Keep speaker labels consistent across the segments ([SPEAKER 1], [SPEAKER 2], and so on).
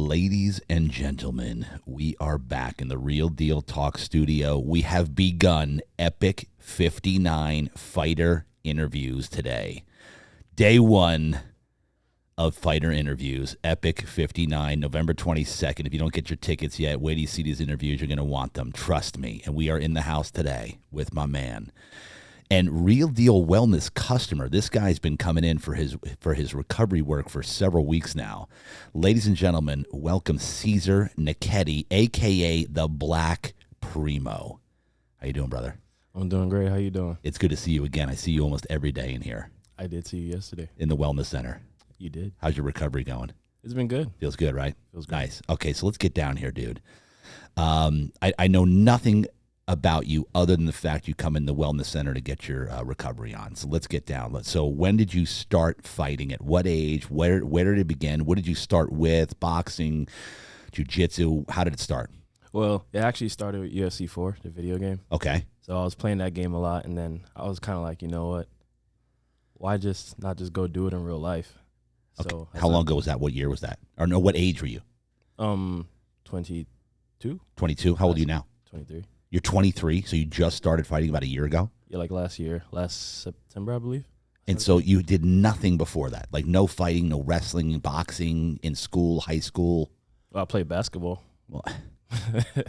[SPEAKER 1] Ladies and gentlemen, we are back in the Real Deal Talk studio. We have begun Epic 59 fighter interviews today. Day one of fighter interviews, Epic 59, November 22nd. If you don't get your tickets yet, wait till you see these interviews. You're going to want them. Trust me. And we are in the house today with my man. And Real Deal Wellness customer, this guy's been coming in for his recovery work for several weeks now. Ladies and gentlemen, welcome Cesar Nwokedi, a.k.a. the Black Primo. How you doing, brother?
[SPEAKER 2] I'm doing great. How you doing?
[SPEAKER 1] It's good to see you again. I see you almost every day in here.
[SPEAKER 2] I did see you yesterday.
[SPEAKER 1] In the Wellness Center.
[SPEAKER 2] You did.
[SPEAKER 1] How's your recovery going?
[SPEAKER 2] It's been good.
[SPEAKER 1] Feels good, right?
[SPEAKER 2] Feels good.
[SPEAKER 1] Nice. Okay, so let's get down here, dude. I know nothing about you other than the fact you come in the Wellness Center to get your recovery on. So let's get down. So when did you start fighting? At what age? Where did it begin? What did you start with? Boxing, jiu-jitsu? How did it start?
[SPEAKER 2] Well, it actually started with UFC 4, the video game.
[SPEAKER 1] Okay.
[SPEAKER 2] So I was playing that game a lot, and then I was kind of like, you know what? Why not just go do it in real life?
[SPEAKER 1] Okay.
[SPEAKER 2] So
[SPEAKER 1] how long ago was that? What year was that? Or no, what age were you?
[SPEAKER 2] 22.
[SPEAKER 1] 22? How old are you now?
[SPEAKER 2] 23.
[SPEAKER 1] You're 23, so you just started fighting about a year ago?
[SPEAKER 2] Yeah, like last September, I believe.
[SPEAKER 1] And so you did nothing before that? Like no fighting, no wrestling, boxing in school, high school?
[SPEAKER 2] Well, I played basketball.
[SPEAKER 1] Well,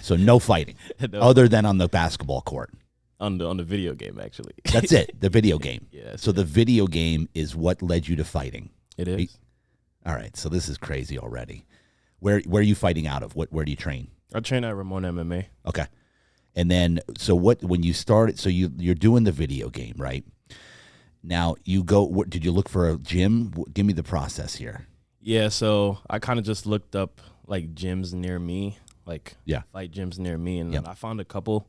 [SPEAKER 1] so no fighting,
[SPEAKER 2] No.
[SPEAKER 1] other than on the basketball court?
[SPEAKER 2] On the video game, actually.
[SPEAKER 1] That's it, the video game.
[SPEAKER 2] Yeah.
[SPEAKER 1] So the video game is what led you to fighting?
[SPEAKER 2] It is.
[SPEAKER 1] All right, so this is crazy already. Where are you fighting out of? Where do you train?
[SPEAKER 2] I train at Ramona MMA.
[SPEAKER 1] Okay. And then, so when you started, so you're doing the video game, right? Now, did you look for a gym? Give me the process here.
[SPEAKER 2] Yeah, so I kind of just looked up, like, gyms near me, like fight gyms near me, and then I found a couple.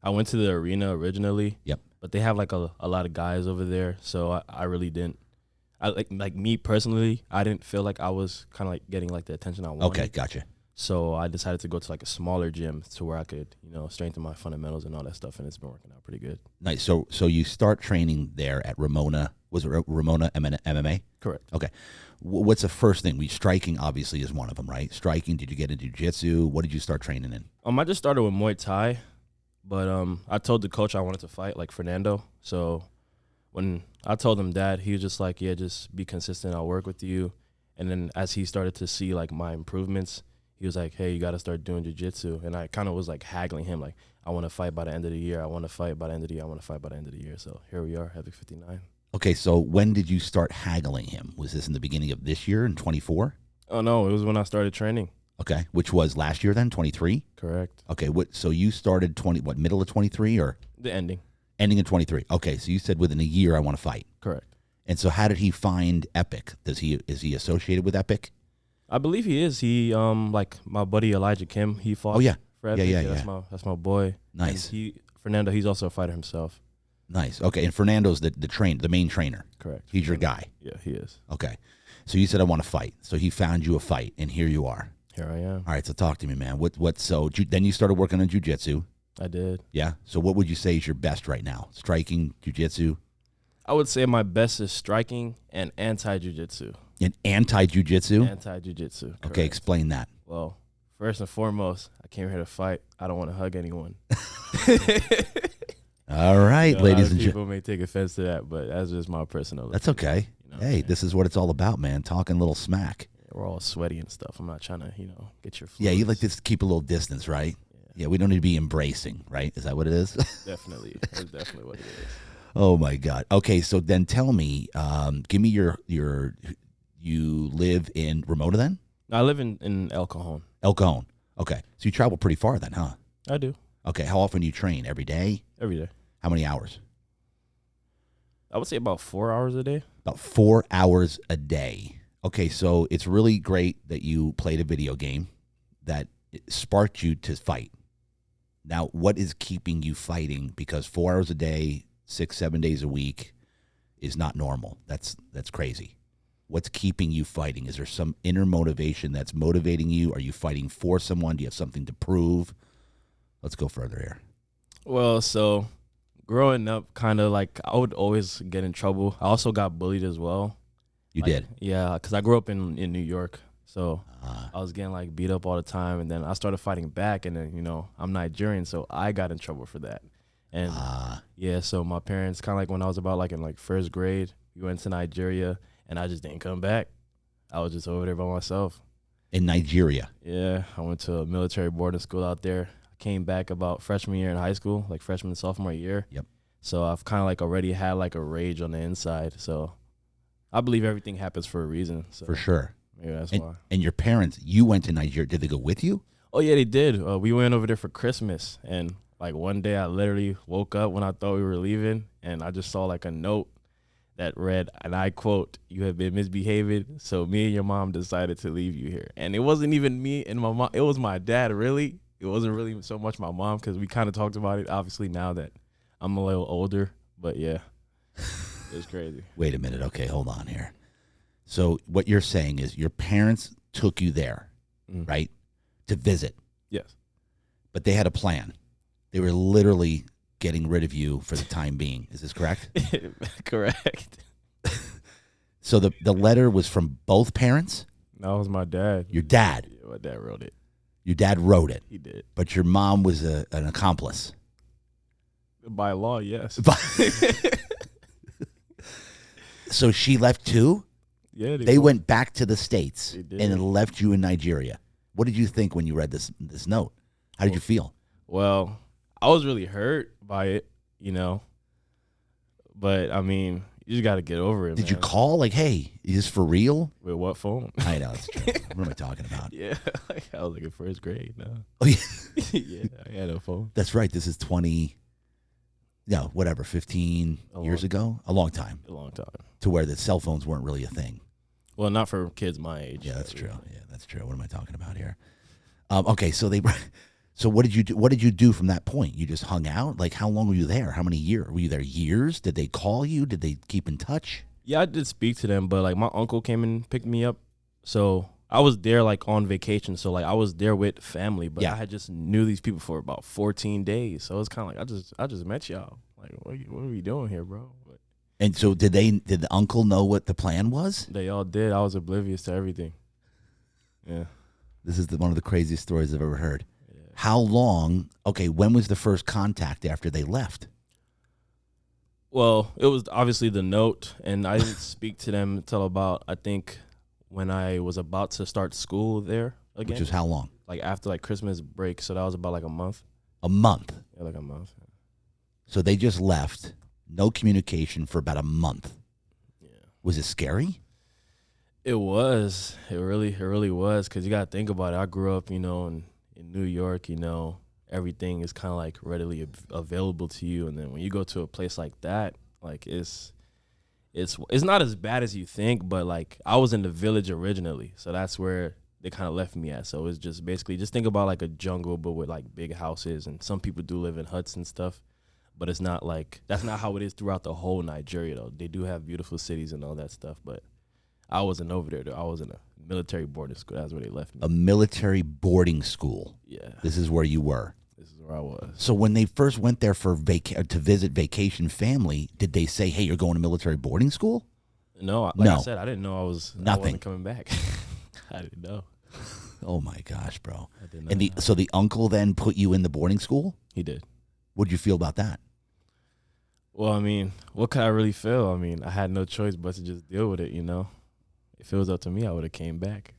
[SPEAKER 2] I went to the arena originally, but they have, like, a lot of guys over there, so I really didn't. Like me personally, I didn't feel like I was kind of, like, getting, like, the attention I wanted.
[SPEAKER 1] Okay, gotcha.
[SPEAKER 2] So I decided to go to like a smaller gym to where I could, strengthen my fundamentals and all that stuff, and it's been working out pretty good.
[SPEAKER 1] Nice. So you start training there at Ramona. Was it Ramona MMA?
[SPEAKER 2] Correct.
[SPEAKER 1] Okay. What's the first thing? Striking obviously is one of them, right? Striking. Did you get into jiu-jitsu? What did you start training in?
[SPEAKER 2] I just started with Muay Thai, but I told the coach I wanted to fight like Fernando. So when I told him that, he was just like, "Yeah, just be consistent. I'll work with you." And then as he started to see like my improvements, he was like, "Hey, you got to start doing jiu-jitsu." And I kind of was like haggling him, like, "I want to fight by the end of the year. I want to fight by the end of the year. I want to fight by the end of the year." So here we are, Epic 59.
[SPEAKER 1] Okay, so when did you start haggling him? Was this in the beginning of this year in 24?
[SPEAKER 2] Oh, no, it was when I started training.
[SPEAKER 1] Okay, which was last year then, 23?
[SPEAKER 2] Correct.
[SPEAKER 1] Okay, so you started middle of 23 or?
[SPEAKER 2] The ending.
[SPEAKER 1] Ending in 23. Okay, so you said within a year I want to fight.
[SPEAKER 2] Correct. And
[SPEAKER 1] so how did he find Epic? Is he associated with Epic?
[SPEAKER 2] I believe he is. He like my buddy Elijah Kim, he fought.
[SPEAKER 1] Oh yeah.
[SPEAKER 2] For Epic.
[SPEAKER 1] Yeah.
[SPEAKER 2] That's my boy.
[SPEAKER 1] Nice.
[SPEAKER 2] And Fernando, he's also a fighter himself.
[SPEAKER 1] Nice. Okay, and Fernando's the main trainer.
[SPEAKER 2] Correct.
[SPEAKER 1] He's your guy.
[SPEAKER 2] Yeah, he is.
[SPEAKER 1] Okay. So you said I want to fight. So he found you a fight, and here you are.
[SPEAKER 2] Here I am.
[SPEAKER 1] All right, so talk to me, man. Then you started working on jiu-jitsu.
[SPEAKER 2] I did.
[SPEAKER 1] Yeah. So what would you say is your best right now? Striking, jiu-jitsu?
[SPEAKER 2] I would say my best is striking and anti-jiu-jitsu.
[SPEAKER 1] And anti-jiu-jitsu?
[SPEAKER 2] Anti-jiu-jitsu. Correct.
[SPEAKER 1] Okay, explain that.
[SPEAKER 2] Well, first and foremost, I came here to fight. I don't want to hug anyone.
[SPEAKER 1] All right, ladies and gentlemen.
[SPEAKER 2] People may take offense to that, but that's just my personal.
[SPEAKER 1] That's okay. Hey, this is what it's all about, man. Talking a little smack.
[SPEAKER 2] We're all sweaty and stuff. I'm not trying to, get your fluids.
[SPEAKER 1] Yeah, you like to keep a little distance, right? Yeah, we don't need to be embracing, right? Is that what it is?
[SPEAKER 2] Definitely. That's definitely what it is.
[SPEAKER 1] Oh, my God. Okay, so then tell me, give me you live in Ramona then?
[SPEAKER 2] I live in El Cajon.
[SPEAKER 1] El Cajon. Okay. So you travel pretty far then, huh?
[SPEAKER 2] I do.
[SPEAKER 1] Okay. How often do you train? Every day?
[SPEAKER 2] Every day.
[SPEAKER 1] How many hours?
[SPEAKER 2] I would say about 4 hours a day.
[SPEAKER 1] About 4 hours a day. Okay, so it's really great that you played a video game that sparked you to fight. Now, what is keeping you fighting? Because 4 hours a day, 6-7 days a week is not normal. That's crazy. What's keeping you fighting? Is there some inner motivation that's motivating you? Are you fighting for someone? Do you have something to prove? Let's go further here.
[SPEAKER 2] Well, so growing up, kind of like I would always get in trouble. I also got bullied as well.
[SPEAKER 1] You did?
[SPEAKER 2] Yeah, because I grew up in New York, So I was getting like beat up all the time, and then I started fighting back, and then I'm Nigerian, so I got in trouble for that. And yeah, so my parents kind of like when I was about like in like first grade, we went to Nigeria, and I just didn't come back. I was just over there by myself.
[SPEAKER 1] In Nigeria?
[SPEAKER 2] Yeah, I went to a military boarding school out there. I came back about freshman year in high school, like freshman and sophomore year.
[SPEAKER 1] Yep.
[SPEAKER 2] So I've kind of like already had like a rage on the inside. So I believe everything happens for a reason. So
[SPEAKER 1] For sure.
[SPEAKER 2] maybe that's why.
[SPEAKER 1] And your parents, you went to Nigeria. Did they go with you?
[SPEAKER 2] Oh, yeah, they did. We went over there for Christmas. And like one day I literally woke up when I thought we were leaving, and I just saw like a note that read, and I quote, "You have been misbehaving, so me and your mom decided to leave you here." And it wasn't even me and my mom. It was my dad, really. It wasn't really so much my mom, because we kind of talked about it, obviously, now that I'm a little older. But, yeah, it was crazy.
[SPEAKER 1] Wait a minute. Okay, hold on here. So what you're saying is your parents took you there, right, to visit.
[SPEAKER 2] Yes.
[SPEAKER 1] But they had a plan. They were literally getting rid of you for the time being. Is this correct?
[SPEAKER 2] Correct.
[SPEAKER 1] So the letter was from both parents?
[SPEAKER 2] No, it was my dad.
[SPEAKER 1] Your dad?
[SPEAKER 2] Yeah, my dad wrote it.
[SPEAKER 1] Your dad wrote it?
[SPEAKER 2] He did.
[SPEAKER 1] But your mom was an accomplice?
[SPEAKER 2] By law, yes.
[SPEAKER 1] So she left too?
[SPEAKER 2] Yeah.
[SPEAKER 1] They went back to the States
[SPEAKER 2] They did.
[SPEAKER 1] and left you in Nigeria. What did you think when you read this note? How did you feel?
[SPEAKER 2] Well, I was really hurt by it, But, I mean, you just got to get over it,
[SPEAKER 1] Did you call? Like, hey, is this for real?
[SPEAKER 2] With what phone?
[SPEAKER 1] I know, it's true. What am I talking about?
[SPEAKER 2] Yeah, I was like in first grade. No.
[SPEAKER 1] Oh, yeah.
[SPEAKER 2] Yeah, I had a phone.
[SPEAKER 1] That's right. This is 15 years ago. A long time.
[SPEAKER 2] A long time.
[SPEAKER 1] To where the cell phones weren't really a thing.
[SPEAKER 2] Well, not for kids my age.
[SPEAKER 1] Yeah, that's true. Yeah, that's true. What am I talking about here? Okay, so so what did you do? What did you do from that point? You just hung out? Like, how long were you there? How many years? Were you there years? Did they call you? Did they keep in touch?
[SPEAKER 2] Yeah, I did speak to them, but like my uncle came and picked me up. So I was there like on vacation. So like I was there with family, but I had just knew these people for about 14 days. So it was kind of like I just met y'all. Like, what are we doing here, bro? But
[SPEAKER 1] And so did the uncle know what the plan was?
[SPEAKER 2] they all did. I was oblivious to everything. Yeah.
[SPEAKER 1] This is one of the craziest stories I've ever heard.
[SPEAKER 2] Yeah.
[SPEAKER 1] How long? Okay, when was the first contact after they left?
[SPEAKER 2] Well, it was obviously the note, and I didn't speak to them until about, I think, when I was about to start school there again.
[SPEAKER 1] Which was how long?
[SPEAKER 2] Like after like Christmas break, so that was about like a month.
[SPEAKER 1] A month.
[SPEAKER 2] Yeah, like a month.
[SPEAKER 1] So they just left. No communication for about a month.
[SPEAKER 2] Yeah.
[SPEAKER 1] Was it scary?
[SPEAKER 2] It was. It really was, because you got to think about it. I grew up, in New York, everything is kind of like readily available to you. And then when you go to a place like that, like it's not as bad as you think, but like I was in the village originally. So that's where they kind of left me at. So it's just basically just think about like a jungle, but with like big houses. And some people do live in huts and stuff, but it's not like, that's not how it is throughout the whole Nigeria though. They do have beautiful cities and all that stuff, but I wasn't over there, though. I was in a military boarding school. That's where they left me.
[SPEAKER 1] A military boarding school.
[SPEAKER 2] Yeah.
[SPEAKER 1] This is where you were.
[SPEAKER 2] This is where I was.
[SPEAKER 1] So when they first went there for to visit vacation family, did they say, hey, you're going to military boarding school?
[SPEAKER 2] No, I said, I didn't know I wasn't coming back. I didn't know.
[SPEAKER 1] Oh, my gosh, bro.
[SPEAKER 2] I didn't know.
[SPEAKER 1] And so the uncle then put you in the boarding school?
[SPEAKER 2] He did.
[SPEAKER 1] What did you feel about that?
[SPEAKER 2] Well, I mean, what could I really feel? I mean, I had no choice but to just deal with it, If it was up to me, I would have came back.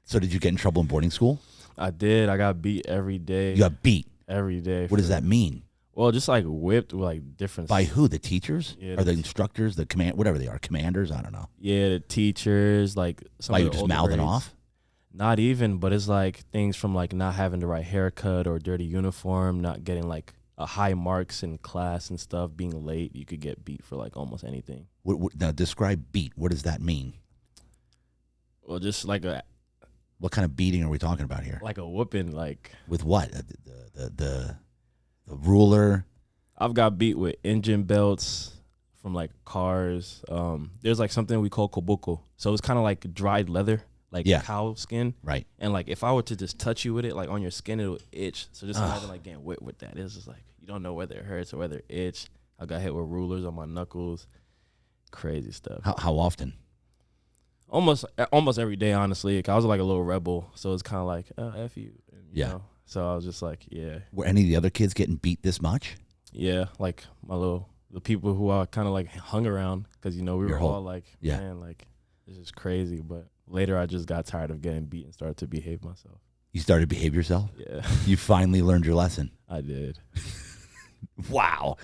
[SPEAKER 1] So did you get in trouble in boarding school?
[SPEAKER 2] I did. I got beat every day.
[SPEAKER 1] You got beat?
[SPEAKER 2] Every day.
[SPEAKER 1] What does that mean?
[SPEAKER 2] Well, just like whipped with like different.
[SPEAKER 1] By who? The teachers?
[SPEAKER 2] Yeah,
[SPEAKER 1] or the instructors? The whatever they are, commanders? I don't know.
[SPEAKER 2] Yeah, the teachers, like some
[SPEAKER 1] Why,
[SPEAKER 2] of
[SPEAKER 1] you
[SPEAKER 2] the
[SPEAKER 1] just
[SPEAKER 2] older
[SPEAKER 1] mouthing
[SPEAKER 2] grades.
[SPEAKER 1] off?
[SPEAKER 2] Not even, but it's like things from like not having the right haircut or dirty uniform, not getting like high marks in class and stuff, being late. You could get beat for like almost anything.
[SPEAKER 1] Now describe beat. What does that mean?
[SPEAKER 2] Well, just like
[SPEAKER 1] What kind of beating are we talking about here?
[SPEAKER 2] a whooping. Like
[SPEAKER 1] With what? The ruler?
[SPEAKER 2] I've got beat with engine belts from like cars. There's like something we call koboko, so it's kind of like dried leather, like cow skin.
[SPEAKER 1] Right.
[SPEAKER 2] And like if I were to just touch you with it, like on your skin, it'll itch. So just imagine like getting whipped with that. It's just like you don't know whether it hurts or whether it itch. I got hit with rulers on my knuckles. Crazy stuff.
[SPEAKER 1] How often?
[SPEAKER 2] Almost every day, honestly. Like, I was like a little rebel, so it's kind of like, F you. And, you
[SPEAKER 1] Yeah.
[SPEAKER 2] know? So I was just like, yeah.
[SPEAKER 1] Were any of the other kids getting beat this much?
[SPEAKER 2] Yeah, like the people who I kind of like hung around, because, you know, we were all like,
[SPEAKER 1] yeah.
[SPEAKER 2] man, like, this is crazy. But later I just got tired of getting beat and started to behave myself.
[SPEAKER 1] You started to behave yourself?
[SPEAKER 2] Yeah.
[SPEAKER 1] You finally learned your lesson.
[SPEAKER 2] I did.
[SPEAKER 1] Wow.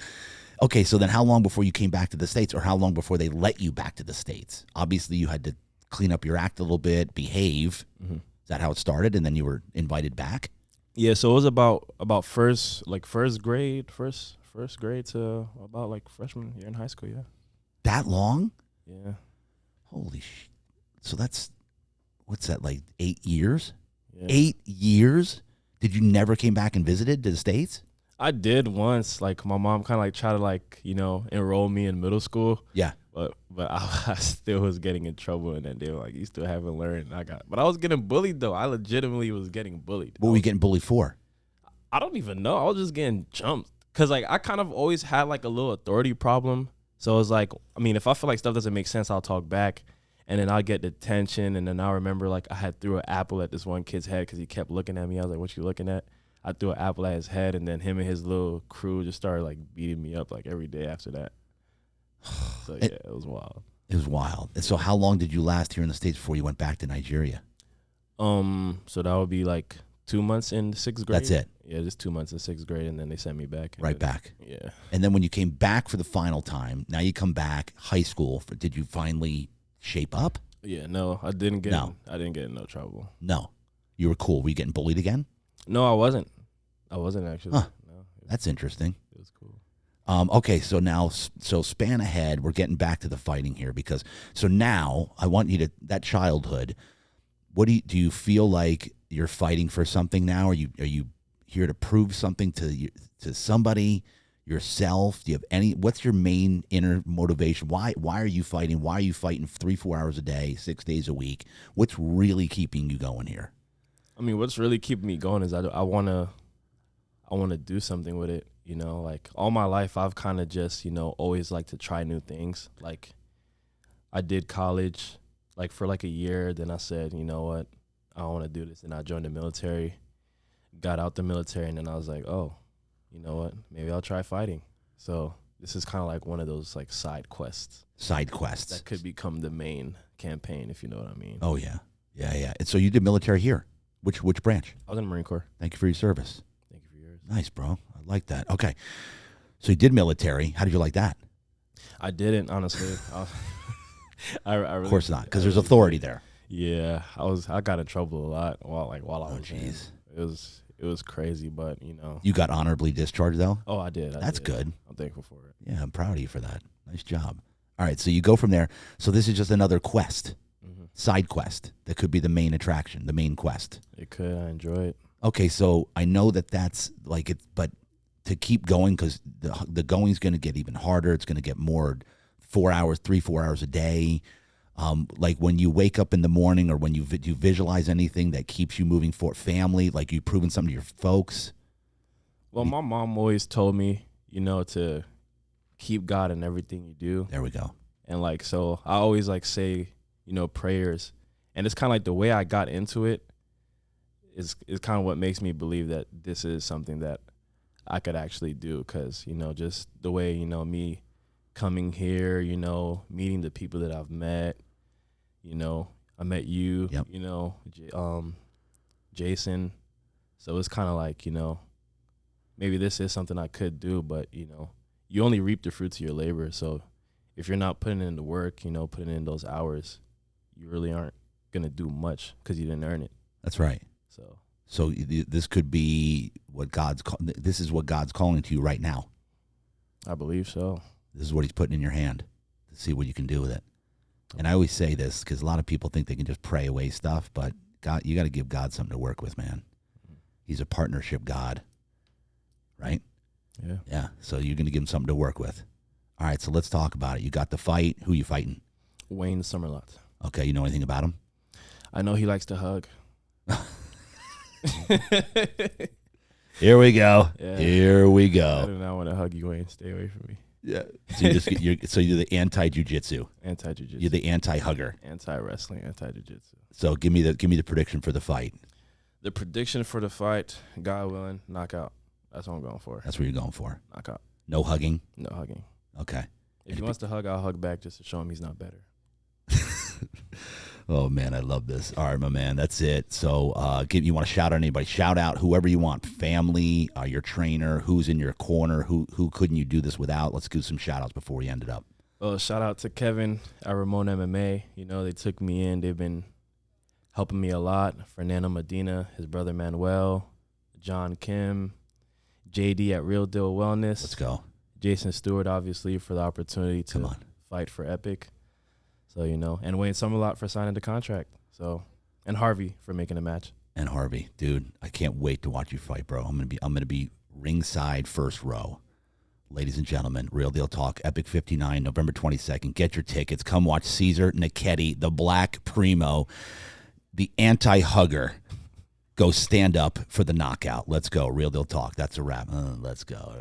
[SPEAKER 1] Okay, so then how long before you came back to the States, or how long before they let you back to the States? Obviously, you had to clean up your act a little bit, behave.
[SPEAKER 2] Mm-hmm.
[SPEAKER 1] Is that how it started? And then you were invited back?
[SPEAKER 2] Yeah, so it was about first grade to about like freshman year in high school, yeah.
[SPEAKER 1] That long?
[SPEAKER 2] Yeah.
[SPEAKER 1] Holy shit. So that's, what's that, like 8 years?
[SPEAKER 2] Yeah.
[SPEAKER 1] 8 years? Did you never came back and visited to the States?
[SPEAKER 2] I did once. Like, my mom kind of like tried to, like, you know, enroll me in middle school.
[SPEAKER 1] Yeah.
[SPEAKER 2] But I still was getting in trouble, and then they were like, you still haven't learned. But I was getting bullied, though. I legitimately was getting bullied.
[SPEAKER 1] What were you getting bullied for?
[SPEAKER 2] I don't even know. I was just getting jumped. Because, like, I kind of always had, like, a little authority problem. So it's like, I mean, if I feel like stuff doesn't make sense, I'll talk back. And then I'll get detention. And then I remember, like, I had threw an apple at this one kid's head because he kept looking at me. I was like, what you looking at? I threw an apple at his head, and then him and his little crew just started, like, beating me up, like, every day after that. So, yeah, it was wild.
[SPEAKER 1] It was wild. And so how long did you last here in the States before you went back to Nigeria?
[SPEAKER 2] So that would be, like, 2 months in 6th grade.
[SPEAKER 1] That's it?
[SPEAKER 2] Yeah, just 2 months in 6th grade, and then they sent me back.
[SPEAKER 1] Right back.
[SPEAKER 2] Yeah.
[SPEAKER 1] And then when you came back for the final time, now you come back, high school, did you finally shape up?
[SPEAKER 2] Yeah, no, I didn't get in no trouble.
[SPEAKER 1] No. You were cool. Were you getting bullied again?
[SPEAKER 2] No, I wasn't. I wasn't actually.
[SPEAKER 1] Huh.
[SPEAKER 2] No,
[SPEAKER 1] That's interesting.
[SPEAKER 2] It was cool.
[SPEAKER 1] Okay, so now, span ahead. We're getting back to the fighting here because, so now I want you to, that childhood, what do you feel like you're fighting for something now? Are you here to prove something to somebody, yourself? Do you have what's your main inner motivation? Why are you fighting? Why are you fighting 3-4 hours a day, 6 days a week? What's really keeping you going here?
[SPEAKER 2] I mean, what's really keeping me going is I want to do something with it. You know, like, all my life I've kind of just, you know, always liked to try new things. Like, I did college, like, for like a year. Then I said, you know what, I don't want to do this. And I joined the military, got out the military, and then I was like, oh, you know what, maybe I'll try fighting. So this is kind of like one of those, like, side quests.
[SPEAKER 1] Side quests.
[SPEAKER 2] That could become the main campaign, if you know what I mean.
[SPEAKER 1] Oh, yeah. Yeah, yeah. And so you did military here. Which branch?
[SPEAKER 2] I was in the Marine Corps.
[SPEAKER 1] Thank you for your service.
[SPEAKER 2] Thank you for yours.
[SPEAKER 1] Nice, bro. I like that. Okay. So you did military. How did you like that?
[SPEAKER 2] I didn't, honestly. I really,
[SPEAKER 1] of course not, because there's authority there.
[SPEAKER 2] Yeah, I got in trouble a lot while I was in.
[SPEAKER 1] Jeez.
[SPEAKER 2] It was crazy, but, you know.
[SPEAKER 1] You got honorably discharged, though?
[SPEAKER 2] Oh, I did.
[SPEAKER 1] That's good.
[SPEAKER 2] I'm thankful for it.
[SPEAKER 1] Yeah, I'm proud of you for that. Nice job. All right, so you go from there. So this is just another quest, side quest that could be the main attraction, the main quest.
[SPEAKER 2] It could. I enjoy it.
[SPEAKER 1] Okay, so I know that's like it, but to keep going, because the going's going to get even harder. It's going to get more 4 hours, 3-4 hours a day. Like, when you wake up in the morning, or when you visualize anything that keeps you moving forward, family, like, you proving something to your folks.
[SPEAKER 2] Well, my mom always told me, you know, to keep God in everything you do.
[SPEAKER 1] There we go.
[SPEAKER 2] And, like, so I always, like, say, you know, prayers. And it's kind of like the way I got into it is kind of what makes me believe that this is something that I could actually do. Because, you know, just the way, you know, me coming here, you know, meeting the people that I've met, you know, I met you,
[SPEAKER 1] Yep.
[SPEAKER 2] you know, Jason. So it's kind of like, you know, maybe this is something I could do, but, you know, you only reap the fruits of your labor. So if you're not putting in the work, you know, putting in those hours, you really aren't going to do much because you didn't earn it.
[SPEAKER 1] That's right. So this could be this is what God's calling to you right now.
[SPEAKER 2] I believe so.
[SPEAKER 1] This is what he's putting in your hand to see what you can do with it. And I always say this because a lot of people think they can just pray away stuff, but God, you got to give God something to work with, man. He's a partnership God, right?
[SPEAKER 2] Yeah.
[SPEAKER 1] Yeah. So you're going to give him something to work with. All right. So let's talk about it. You got the fight. Who you fighting?
[SPEAKER 2] Wayne Summerlot.
[SPEAKER 1] Okay. You know anything about him?
[SPEAKER 2] I know he likes to hug.
[SPEAKER 1] Here we go.
[SPEAKER 2] Yeah.
[SPEAKER 1] Here we go.
[SPEAKER 2] I do not want to hug you, Wayne. Stay away from me.
[SPEAKER 1] Yeah. So you're the anti-jiu-jitsu.
[SPEAKER 2] Anti-jiu-jitsu.
[SPEAKER 1] You're the anti-hugger.
[SPEAKER 2] Anti-wrestling, anti-jiu-jitsu.
[SPEAKER 1] So give me the prediction for the fight.
[SPEAKER 2] The prediction for the fight, God willing, knockout. That's what I'm going for.
[SPEAKER 1] That's what you're going for.
[SPEAKER 2] Knockout.
[SPEAKER 1] No hugging?
[SPEAKER 2] No hugging.
[SPEAKER 1] Okay.
[SPEAKER 2] If he wants to hug, I'll hug back just to show him he's not better.
[SPEAKER 1] Oh, man, I love this. All right, my man, that's it. So you want to shout out anybody? Shout out whoever you want. Family, your trainer, who's in your corner, who couldn't you do this without? Let's do some shout outs before we end it up.
[SPEAKER 2] Well, shout out to Kevin at Ramon MMA. You know, they took me in. They've been helping me a lot. Fernando Medina, his brother Manuel, John Kim, JD at Real Deal Wellness.
[SPEAKER 1] Let's go.
[SPEAKER 2] Jason Stewart, obviously, for the opportunity to fight for Epic. So, you know, and Wayne Summerlot for signing the contract. So, and Harvey for making a match.
[SPEAKER 1] And Harvey, dude, I can't wait to watch you fight, bro. I'm gonna be ringside first row. Ladies and gentlemen, Real Deal Talk, Epic 59, November 22nd. Get your tickets. Come watch Cesar Nwokedi, the Black Primo, the anti-hugger. Go stand up for the knockout. Let's go. Real Deal Talk. That's a wrap. Let's go.